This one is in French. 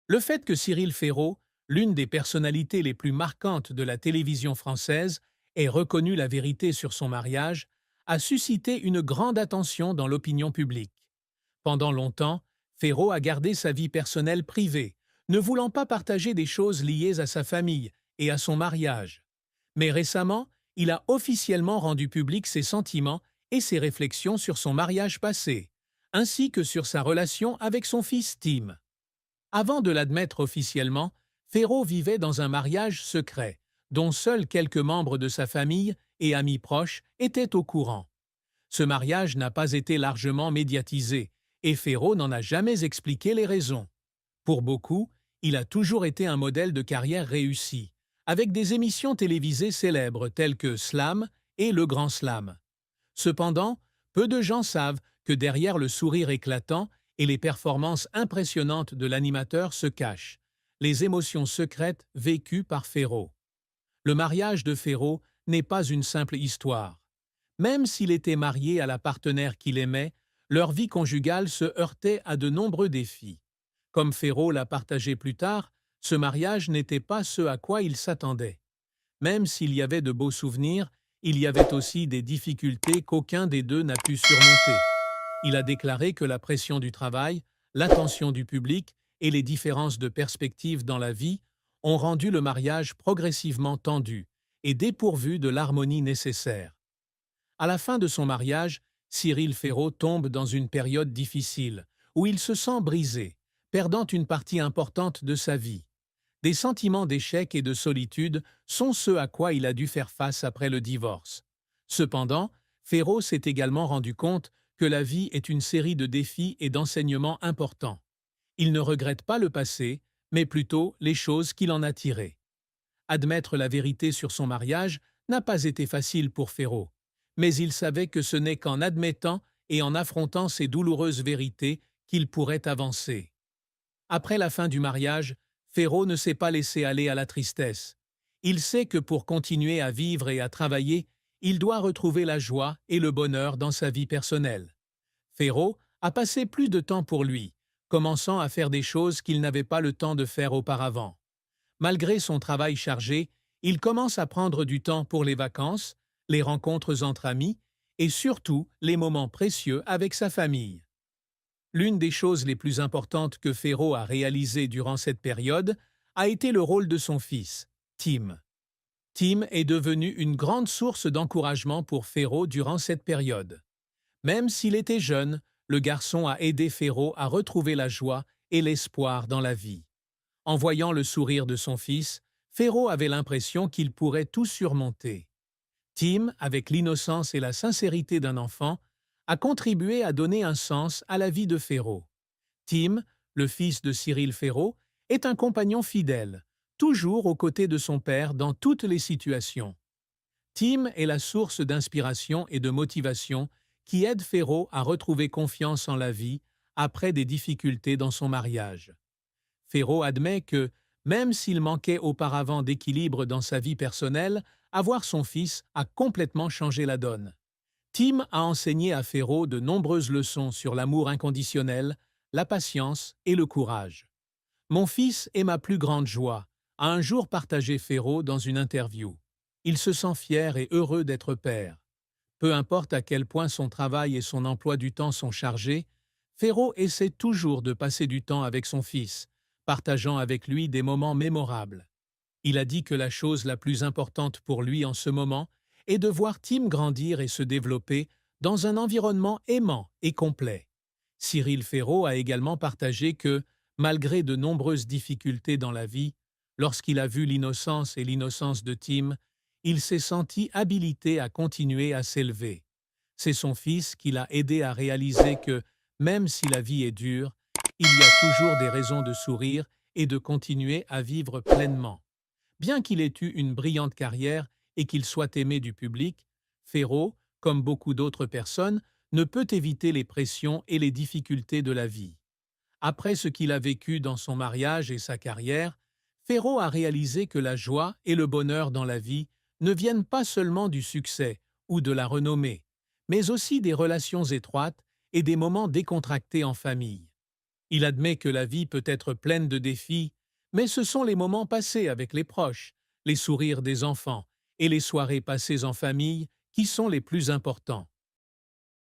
Le fait que Cyril Ferraud, l'une des personnalités les plus marquantes de la télévision française, ait reconnu la vérité sur son mariage, a suscité une grande attention dans l'opinion publique. Pendant longtemps, Ferraud a gardé sa vie personnelle privée, ne voulant pas partager des choses liées à sa famille et à son mariage. Mais récemment, il a officiellement rendu public ses sentiments et ses réflexions sur son mariage passé, ainsi que sur sa relation avec son fils Tim. Avant de l'admettre officiellement, Ferraud vivait dans un mariage secret, dont seuls quelques membres de sa famille et amis proches étaient au courant. Ce mariage n'a pas été largement médiatisé, et Ferraud n'en a jamais expliqué les raisons. Pour beaucoup, il a toujours été un modèle de carrière réussi, avec des émissions télévisées célèbres telles que Slam et Le Grand Slam. Cependant, peu de gens savent que derrière le sourire éclatant et les performances impressionnantes de l'animateur se cachent les émotions secrètes vécues par Ferraud. Le mariage de Ferraud n'est pas une simple histoire. Même s'il était marié à la partenaire qu'il aimait, leur vie conjugale se heurtait à de nombreux défis. Comme Ferraud l'a partagé plus tard, ce mariage n'était pas ce à quoi il s'attendait. Même s'il y avait de beaux souvenirs, il y avait aussi des difficultés qu'aucun des deux n'a pu surmonter. Il a déclaré que la pression du travail, l'attention du public et les différences de perspective dans la vie ont rendu le mariage progressivement tendu et dépourvu de l'harmonie nécessaire. À la fin de son mariage, Cyril Ferraud tombe dans une période difficile, où il se sent brisé, perdant une partie importante de sa vie. Des sentiments d'échec et de solitude sont ceux à quoi il a dû faire face après le divorce. Cependant, Ferraud s'est également rendu compte que la vie est une série de défis et d'enseignements importants. Il ne regrette pas le passé, mais plutôt les choses qu'il en a tirées. Admettre la vérité sur son mariage n'a pas été facile pour Ferraud, mais il savait que ce n'est qu'en admettant et en affrontant ces douloureuses vérités qu'il pourrait avancer. Après la fin du mariage, Ferraud ne s'est pas laissé aller à la tristesse. Il sait que pour continuer à vivre et à travailler, il doit retrouver la joie et le bonheur dans sa vie personnelle. Ferraud a passé plus de temps pour lui, commençant à faire des choses qu'il n'avait pas le temps de faire auparavant. Malgré son travail chargé, il commence à prendre du temps pour les vacances, les rencontres entre amis et surtout les moments précieux avec sa famille. L'une des choses les plus importantes que Ferraud a réalisées durant cette période a été le rôle de son fils, Tim. Tim est devenu une grande source d'encouragement pour Ferraud durant cette période. Même s'il était jeune, le garçon a aidé Ferraud à retrouver la joie et l'espoir dans la vie. En voyant le sourire de son fils, Ferraud avait l'impression qu'il pourrait tout surmonter. Tim, avec l'innocence et la sincérité d'un enfant, a contribué à donner un sens à la vie de Ferraud. Tim, le fils de Cyril Ferraud, est un compagnon fidèle, toujours aux côtés de son père dans toutes les situations. Tim est la source d'inspiration et de motivation qui aide Ferraud à retrouver confiance en la vie après des difficultés dans son mariage. Ferraud admet que, même s'il manquait auparavant d'équilibre dans sa vie personnelle, avoir son fils a complètement changé la donne. Tim a enseigné à Ferraud de nombreuses leçons sur l'amour inconditionnel, la patience et le courage. Mon fils est ma plus grande joie, a un jour partagé Ferraud dans une interview. Il se sent fier et heureux d'être père. Peu importe à quel point son travail et son emploi du temps sont chargés, Ferraud essaie toujours de passer du temps avec son fils, partageant avec lui des moments mémorables. Il a dit que la chose la plus importante pour lui en ce moment est de voir Tim grandir et se développer dans un environnement aimant et complet. Cyril Ferraud a également partagé que, malgré de nombreuses difficultés dans la vie, lorsqu'il a vu l'innocence de Tim, il s'est senti habilité à continuer à s'élever. C'est son fils qui l'a aidé à réaliser que, même si la vie est dure, il y a toujours des raisons de sourire et de continuer à vivre pleinement. Bien qu'il ait eu une brillante carrière et qu'il soit aimé du public, Ferraud, comme beaucoup d'autres personnes, ne peut éviter les pressions et les difficultés de la vie. Après ce qu'il a vécu dans son mariage et sa carrière, Ferraud a réalisé que la joie et le bonheur dans la vie ne viennent pas seulement du succès ou de la renommée, mais aussi des relations étroites et des moments décontractés en famille. Il admet que la vie peut être pleine de défis, mais ce sont les moments passés avec les proches, les sourires des enfants et les soirées passées en famille qui sont les plus importants.